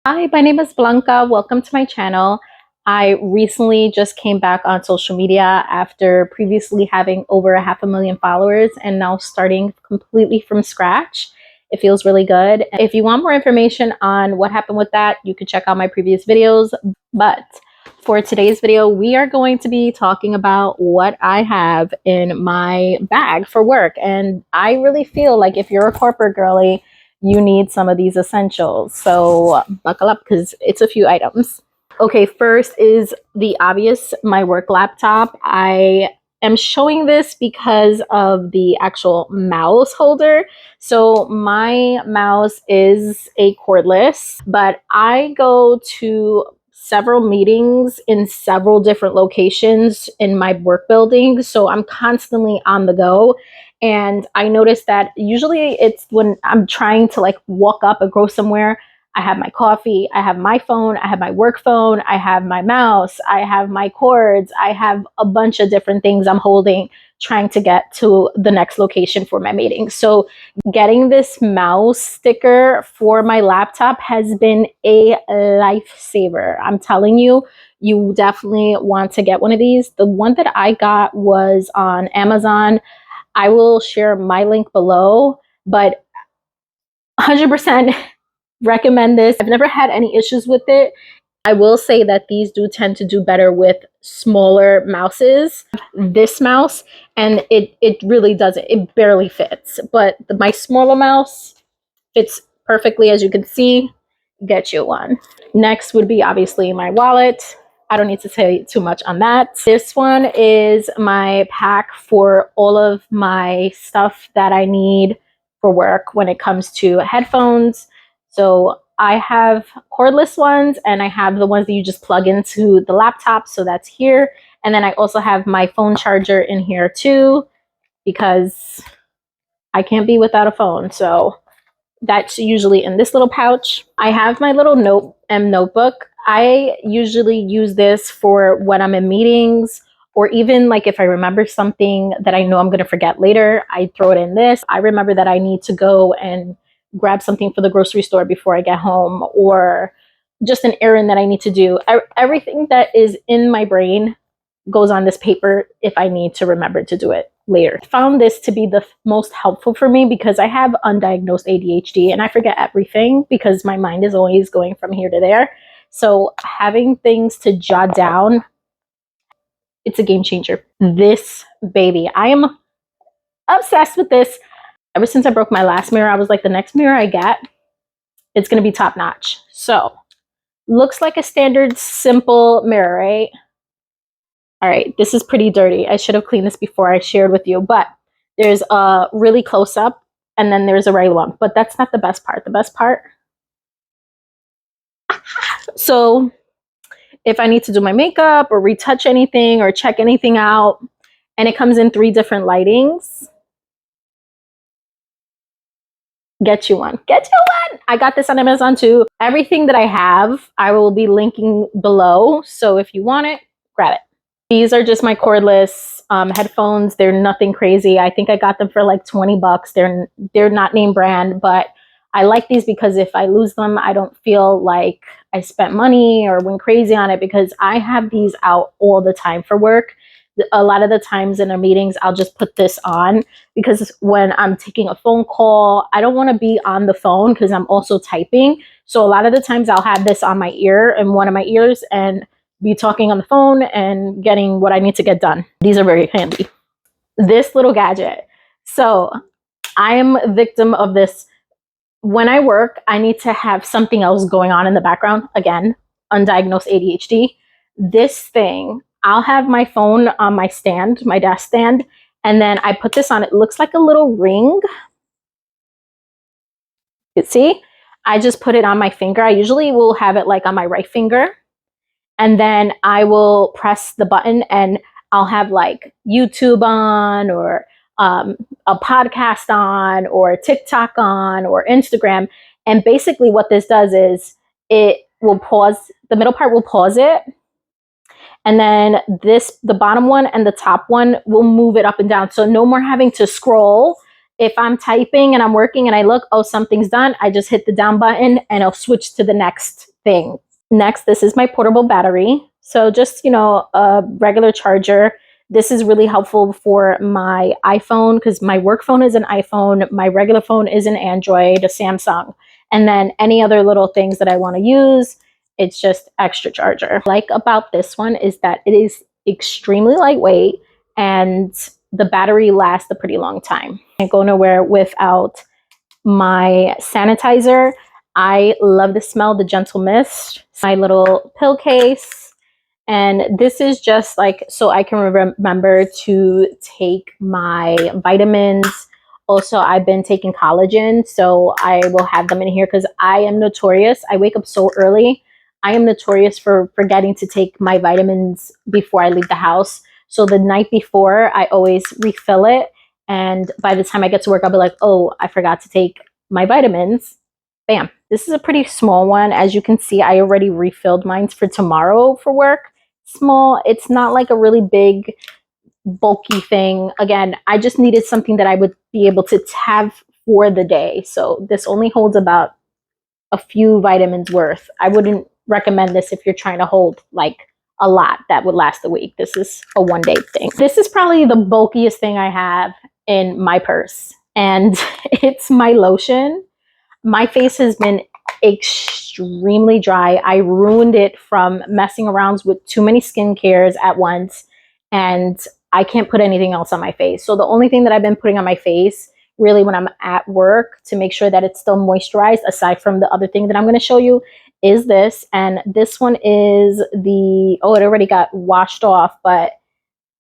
Hi, my name is Blanca. Welcome to my channel. I recently just came back on social media after previously having over 500,000 followers and now starting completely from scratch. It feels really good. If you want more information on what happened with that, you can check out my previous videos. But for today's video, we are going to be talking about what I have in my bag for work. And I really feel like if you're a corporate girly, you need some of these essentials. So buckle up because it's a few items. Okay, first is the obvious, my work laptop. I am showing this because of the actual mouse holder. So my mouse is a cordless, but I go to several meetings in several different locations in my work building. So I'm constantly on the go. And I noticed that usually it's when I'm trying to like walk up or go somewhere, I have my coffee, I have my phone, I have my work phone, I have my mouse, I have my cords, I have a bunch of different things I'm holding trying to get to the next location for my meeting. So getting this mouse sticker for my laptop has been a lifesaver. I'm telling you, you definitely want to get one of these. The one that I got was on Amazon. I will share my link below, but 100% recommend this. I've never had any issues with it. I will say that these do tend to do better with smaller mouses. This mouse, and it really doesn't. It barely fits. But my smaller mouse fits perfectly, as you can see. Get you one. Next would be obviously my wallet. I don't need to say too much on that. This one is my pack for all of my stuff that I need for work when it comes to headphones. So I have cordless ones and I have the ones that you just plug into the laptop. So that's here. And then I also have my phone charger in here too, because I can't be without a phone. So that's usually in this little pouch. I have my little notebook. I usually use this for when I'm in meetings, or even like if I remember something that I know I'm going to forget later, I throw it in this. I remember that I need to go and grab something for the grocery store before I get home, or just an errand that I need to do. Everything that is in my brain goes on this paper if I need to remember to do it later. I found this to be the most helpful for me because I have undiagnosed ADHD and I forget everything because my mind is always going from here to there. So having things to jot down, it's a game changer. This baby, I am obsessed with this. Ever since I broke my last mirror, I was like, the next mirror I get, it's going to be top notch. So looks like a standard simple mirror, right? All right, this is pretty dirty. I should have cleaned this before I shared with you, but there's a really close up and then there's a regular one, but that's not the best part. The best part, so if I need to do my makeup or retouch anything or check anything out, and it comes in 3 different lightings, get you one. Get you one. I got this on Amazon too. Everything that I have, I will be linking below. So if you want it, grab it. These are just my cordless headphones. They're nothing crazy. I think I got them for like 20 bucks. They're not name brand, but I like these because if I lose them, I don't feel like I spent money or went crazy on it, because I have these out all the time for work. A lot of the times in our meetings, I'll just put this on because when I'm taking a phone call, I don't want to be on the phone because I'm also typing. So a lot of the times I'll have this on my ear, in one of my ears, and be talking on the phone and getting what I need to get done. These are very handy. This little gadget. So I am a victim of this. When I work, I need to have something else going on in the background. Again, undiagnosed ADHD. This thing, I'll have my phone on my stand, my desk stand, and then I put this on. It looks like a little ring. You see? I just put it on my finger. I usually will have it like on my right finger. And then I will press the button and I'll have like YouTube on, or a podcast on, or TikTok on, or Instagram. And basically what this does is it will pause, the middle part will pause it. And then the bottom one and the top one will move it up and down. So no more having to scroll. If I'm typing and I'm working and I look, oh, something's done, I just hit the down button and it'll switch to the next things. Next, this is my portable battery. So just, you know, a regular charger. This is really helpful for my iPhone because my work phone is an iPhone. My regular phone is an Android, a Samsung. And then any other little things that I want to use, it's just extra charger. What I like about this one is that it is extremely lightweight and the battery lasts a pretty long time. I can't go nowhere without my sanitizer. I love the smell, the gentle mist. My little pill case. And this is just like so I can remember to take my vitamins. Also, I've been taking collagen, so I will have them in here because I am notorious. I wake up so early. I am notorious for forgetting to take my vitamins before I leave the house. So the night before, I always refill it. And by the time I get to work, I'll be like, oh, I forgot to take my vitamins. Bam. This is a pretty small one. As you can see, I already refilled mine for tomorrow for work. Small. It's not like a really big, bulky thing. Again, I just needed something that I would be able to have for the day. So this only holds about a few vitamins worth. I wouldn't recommend this if you're trying to hold like a lot that would last a week. This is a one-day thing. This is probably the bulkiest thing I have in my purse, and it's my lotion. My face has been extremely dry. I ruined it from messing around with too many skincares at once, and I can't put anything else on my face. So the only thing that I've been putting on my face really when I'm at work to make sure that it's still moisturized, aside from the other thing that I'm going to show you, is this. And this one is the, oh, it already got washed off, but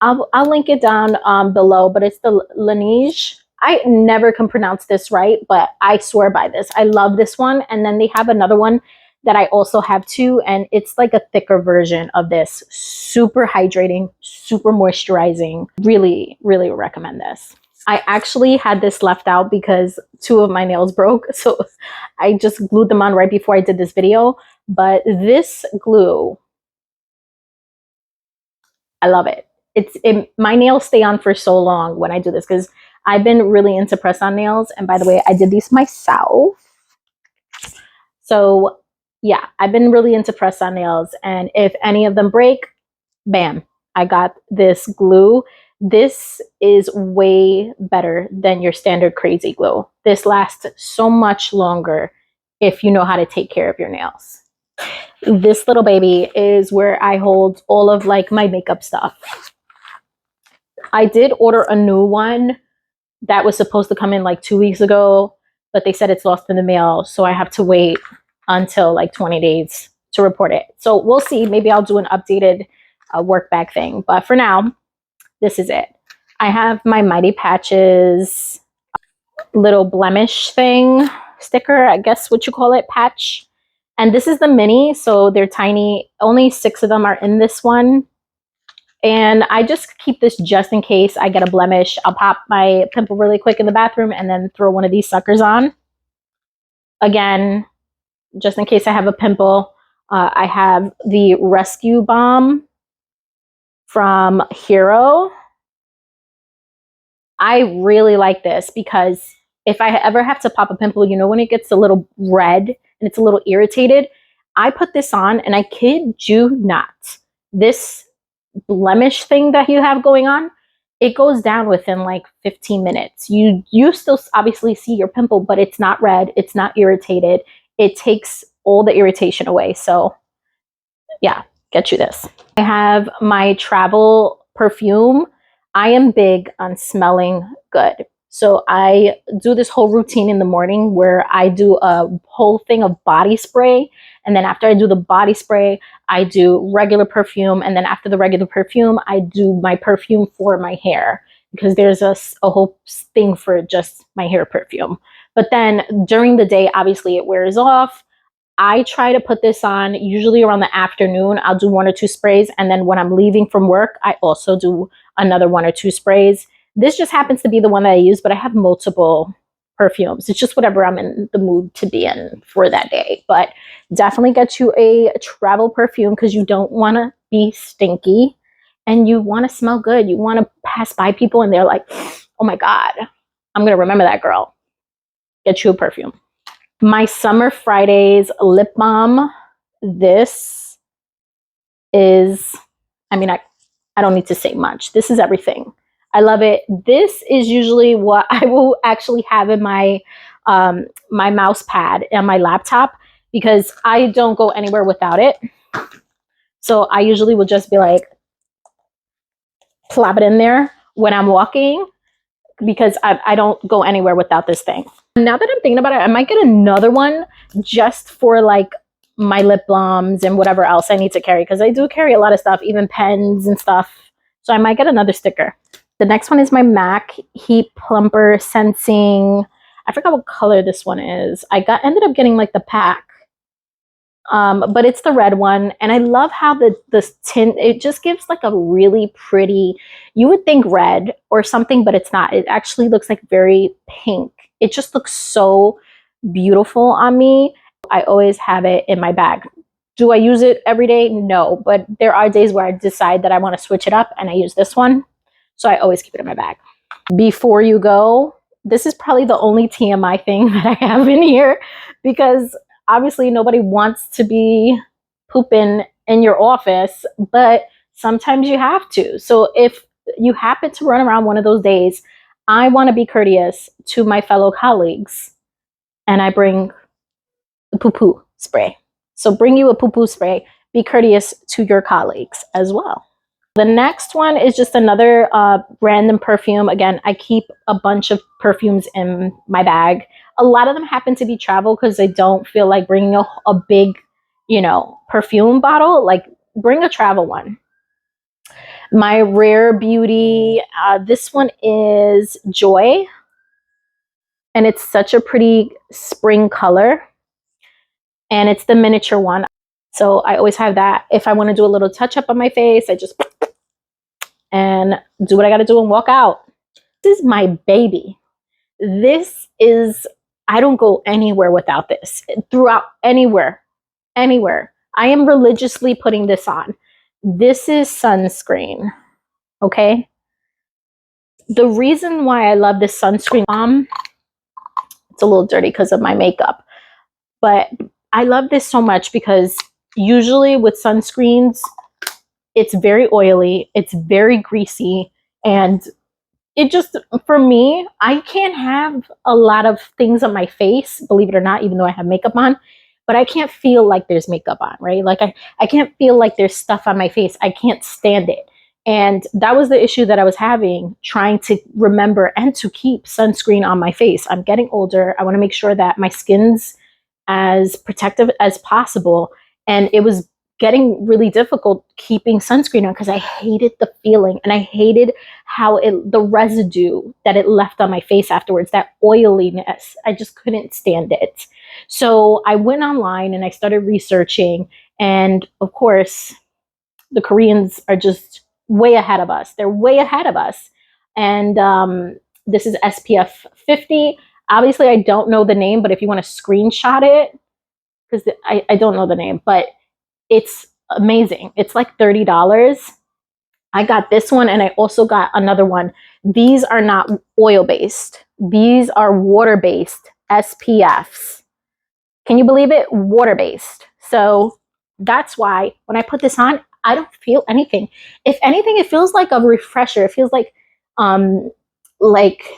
I'll link it down below, but it's the Laneige. I never can pronounce this right, but I swear by this. I love this one. And then they have another one that I also have too, and it's like a thicker version of this. Super hydrating, super moisturizing. Really, really recommend this. I actually had this left out because two of my nails broke, so I just glued them on right before I did this video. But this glue, I love it. My nails stay on for so long when I do this because I've been really into press-on nails. And by the way, I did these myself. So yeah, I've been really into press-on nails. And if any of them break, bam, I got this glue. This is way better than your standard crazy glue. This lasts so much longer if you know how to take care of your nails. This little baby is where I hold all of like my makeup stuff. I did order a new one that was supposed to come in like 2 weeks ago, but they said it's lost in the mail. So I have to wait until like 20 days to report it. So we'll see. Maybe I'll do an updated work bag thing. But for now, this is it. I have my Mighty Patches little blemish thing, sticker, I guess what you call it, patch. And this is the mini, so they're tiny. Only 6 of them are in this one. And I just keep this just in case I get a blemish. I'll pop my pimple really quick in the bathroom and then throw one of these suckers on. Again, just in case I have a pimple. I have the Rescue Balm from Hero. I really like this because if I ever have to pop a pimple, you know, when it gets a little red and it's a little irritated, I put this on and I kid you not, this blemish thing that you have going on, it goes down within like 15 minutes. You still obviously see your pimple, but it's not red, it's not irritated. It takes all the irritation away. So yeah, get you this. I have my travel perfume. I am big on smelling good. So I do this whole routine in the morning where I do a whole thing of body spray. And then after I do the body spray, I do regular perfume. And then after the regular perfume, I do my perfume for my hair because there's a whole thing for just my hair perfume. But then during the day, obviously it wears off. I try to put this on usually around the afternoon. I'll do 1 or 2 sprays. And then when I'm leaving from work, I also do another 1 or 2 sprays. This just happens to be the one that I use, but I have multiple perfumes. It's just whatever I'm in the mood to be in for that day. But definitely get you a travel perfume because you don't want to be stinky and you want to smell good. You want to pass by people and they're like, oh my God, I'm going to remember that girl. Get you a perfume. My Summer Fridays lip balm. this is, I mean, I don't need to say much. This is everything. I love it. This is usually what I will actually have in my my mouse pad and my laptop, because I don't go anywhere without it. So I usually will just be like, plop it in there when I'm walking, because I don't go anywhere without this thing. Now that I'm thinking about it, I might get another one just for like my lip balms and whatever else I need to carry, because I do carry a lot of stuff, even pens and stuff. So I might get another sticker. The next one is my MAC Heat Plumper Sensing. I forgot what color this one is. Ended up getting like the pack. But it's the red one, and I love how the tint, it just gives like a really pretty, you would think red or something, but it's not. It actually looks like very pink. It just looks so beautiful on me. I always have it in my bag. Do I use it every day? No, but there are days where I decide that I want to switch it up and I use this one. So I always keep it in my bag. Before you go, this is probably the only TMI thing that I have in here, because obviously nobody wants to be pooping in your office, but sometimes you have to. So if you happen to run around one of those days, I want to be courteous to my fellow colleagues, and I bring the poo-poo spray. So bring you a poo-poo spray. Be courteous to your colleagues as well. The next one is just another random perfume. Again, I keep a bunch of perfumes in my bag. A lot of them happen to be travel, because I don't feel like bringing a big, perfume bottle. Like, bring a travel one. My Rare Beauty, this one is Joy, and it's such a pretty spring color, and it's the miniature one. So I always have that. If I want to do a little touch up on my face, I just and do what I got to do and walk out. This is my baby. This is, I don't go anywhere without this. Throughout anywhere. I am religiously putting this on. This is sunscreen. Okay? The reason why I love this sunscreen, it's a little dirty because of my makeup, but I love this so much because usually with sunscreens, it's very oily, it's very greasy, and it just, for me, I can't have a lot of things on my face, believe it or not, even though I have makeup on, but I can't feel like there's makeup on, right? Like I can't feel like there's stuff on my face. I can't stand it. And that was the issue that I was having, trying to remember and to keep sunscreen on my face. I'm getting older. I want to make sure that my skin's as protective as possible. And it was getting really difficult keeping sunscreen on because I hated the feeling, and I hated how the residue that it left on my face afterwards, that oiliness. I just couldn't stand it. So I went online and I started researching, and of course, the Koreans are just way ahead of us. They're way ahead of us. And this is SPF 50. Obviously, I don't know the name, but if you want to screenshot it, because I don't know the name, but it's amazing. It's like $30. I got this one, and I also got another one. These are not oil-based. These are water-based SPFs. Can you believe it? Water-based. So that's why when I put this on, I don't feel anything. If anything, it feels like a refresher. It feels like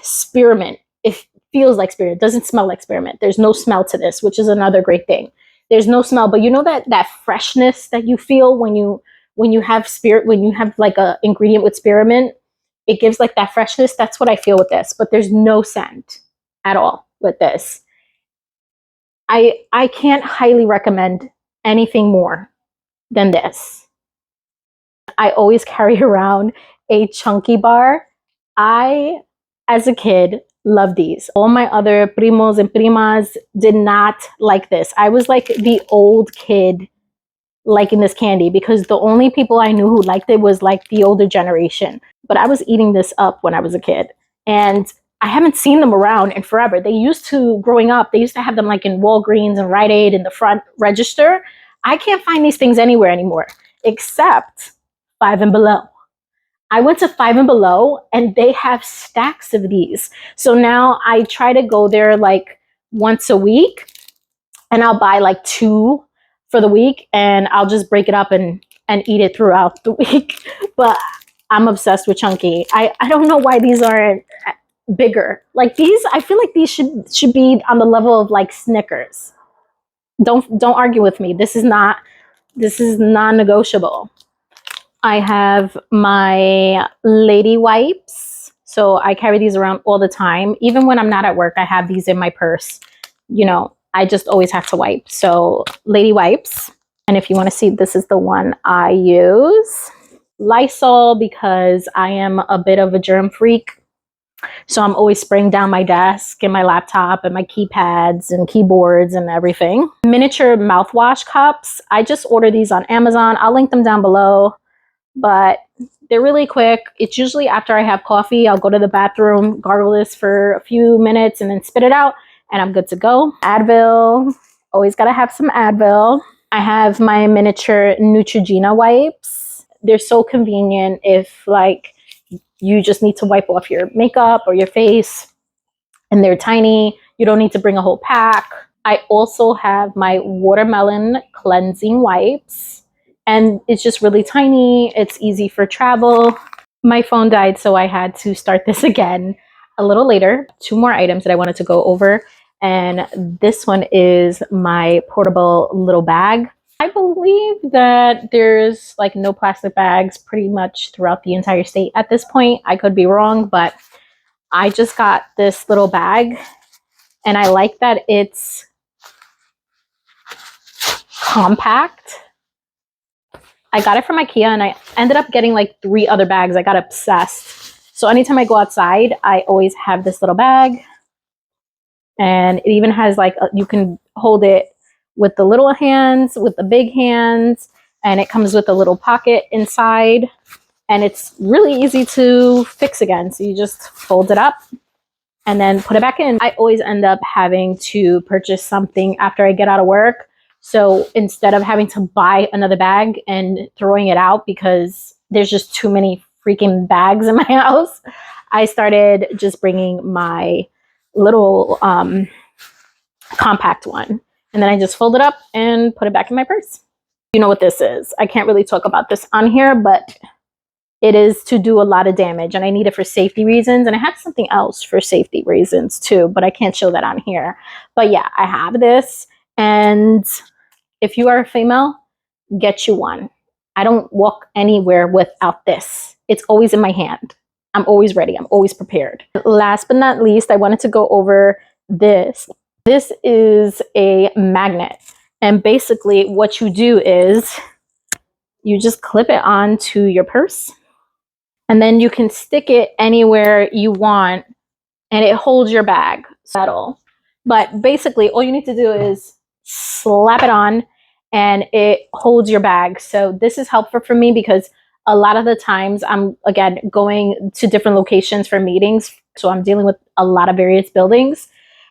spearmint. It feels like spearmint. It doesn't smell like spearmint. There's no smell to this, which is another great thing. There's no smell, but you know that freshness that you feel when you have like a ingredient with spearmint, it gives like that freshness. That's what I feel with this, but there's no scent at all with this. I can't highly recommend anything more than this. I always carry around a chunky bar. I, as a kid, love these. All my other primos and primas did not like this. I was like the old kid liking this candy, because the only people I knew who liked it was like the older generation. But I was eating this up when I was a kid, and I haven't seen them around in forever. They used to, growing up, they used to have them like in Walgreens and Rite Aid in the front register. I can't find these things anywhere anymore, except Five and Below. I went to Five and Below, and they have stacks of these. So now I try to go there like once a week, and I'll buy like 2 for the week, and I'll just break it up and eat it throughout the week. But I'm obsessed with chunky. I don't know why these aren't bigger. Like these, I feel like these should be on the level of like Snickers. Don't argue with me. This is non-negotiable. I have my lady wipes. So I carry these around all the time. Even when I'm not at work, I have these in my purse. You know, I just always have to wipe. So lady wipes. And if you want to see, this is the one I use. Lysol, because I am a bit of a germ freak. So I'm always spraying down my desk and my laptop and my keypads and keyboards and everything. Miniature mouthwash cups. I just order these on Amazon. I'll link them down below, but they're really quick. It's usually after I have coffee. I'll go to the bathroom, gargle this for a few minutes and then spit it out, and I'm good to go. Advil. Always got to have some Advil. I have my miniature Neutrogena wipes. They're so convenient if like you just need to wipe off your makeup or your face, and they're tiny. You don't need to bring a whole pack. I also have my watermelon cleansing wipes, and it's just really tiny. It's easy for travel. My phone died, so I had to start this again a little later. 2 more items that I wanted to go over, and this one is my portable little bag. I believe that there's like no plastic bags pretty much throughout the entire state at this point. I could be wrong, but I just got this little bag, and I like that it's compact. I got it from IKEA, and I ended up getting like 3 other bags. I got obsessed. So anytime I go outside, I always have this little bag, and it even has like you can hold it with the little hands, with the big hands, and it comes with a little pocket inside, and it's really easy to fix again. So you just fold it up and then put it back in. I always end up having to purchase something after I get out of work. So instead of having to buy another bag and throwing it out because there's just too many freaking bags in my house, I started just bringing my little compact one. And then I just fold it up and put it back in my purse. You know what this is. I can't really talk about this on here, but it is to do a lot of damage, and I need it for safety reasons. And I have something else for safety reasons too, but I can't show that on here. But yeah, I have this, and if you are a female, get you one. I don't walk anywhere without this. It's always in my hand. I'm always ready. I'm always prepared. Last but not least, I wanted to go over this. This is a magnet, and basically what you do is you just clip it onto your purse, and then you can stick it anywhere you want, and it holds your bag. Settle. But basically all you need to do is slap it on, and it holds your bag. So this is helpful for me because a lot of the times I'm, again, going to different locations for meetings. So I'm dealing with a lot of various buildings.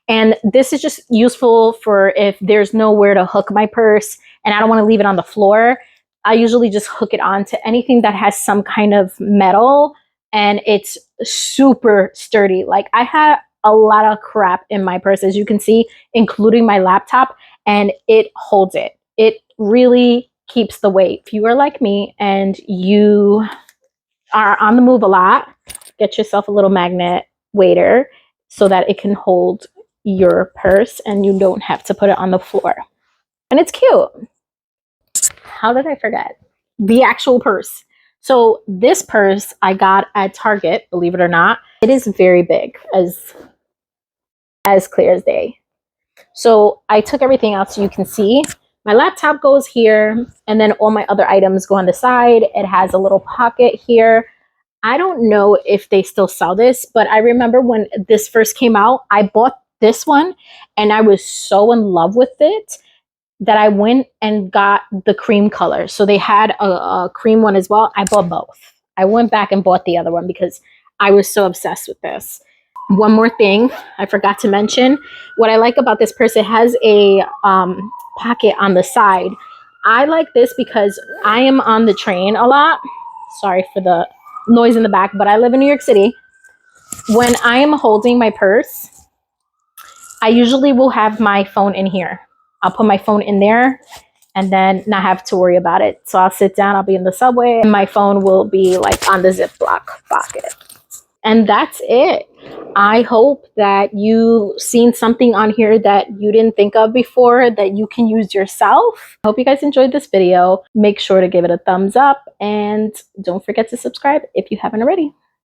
And this is just useful for if there's nowhere to hook my purse and I don't want to leave it on the floor. I usually just hook it onto anything that has some kind of metal, and it's super sturdy. Like I have a lot of crap in my purse, as you can see, including my laptop, and it holds it. It really keeps the weight. If you are like me and you are on the move a lot, get yourself a little magnet waiter so that it can hold your purse and you don't have to put it on the floor. And it's cute. How did I forget? The actual purse. So this purse I got at Target, believe it or not. It is very big, as clear as day. So I took everything out so you can see. My laptop goes here, and then all my other items go on the side. It has a little pocket here. I don't know if they still sell this, but I remember when this first came out, I bought this one, and I was so in love with it that I went and got the cream color. So they had a cream one as well. I bought both. I went back and bought the other one because I was so obsessed with this. One more thing I forgot to mention. What I like about this purse, it has a pocket on the side. I like this because I am on the train a lot. Sorry for the noise in the back, but I live in New York City. When I am holding my purse, I usually will have my phone in here. I'll put my phone in there, and then not have to worry about it. So I'll sit down, I'll be in the subway, and my phone will be like on the Ziploc pocket. And that's it. I hope that you've seen something on here that you didn't think of before that you can use yourself. I hope you guys enjoyed this video. Make sure to give it a thumbs up and don't forget to subscribe if you haven't already.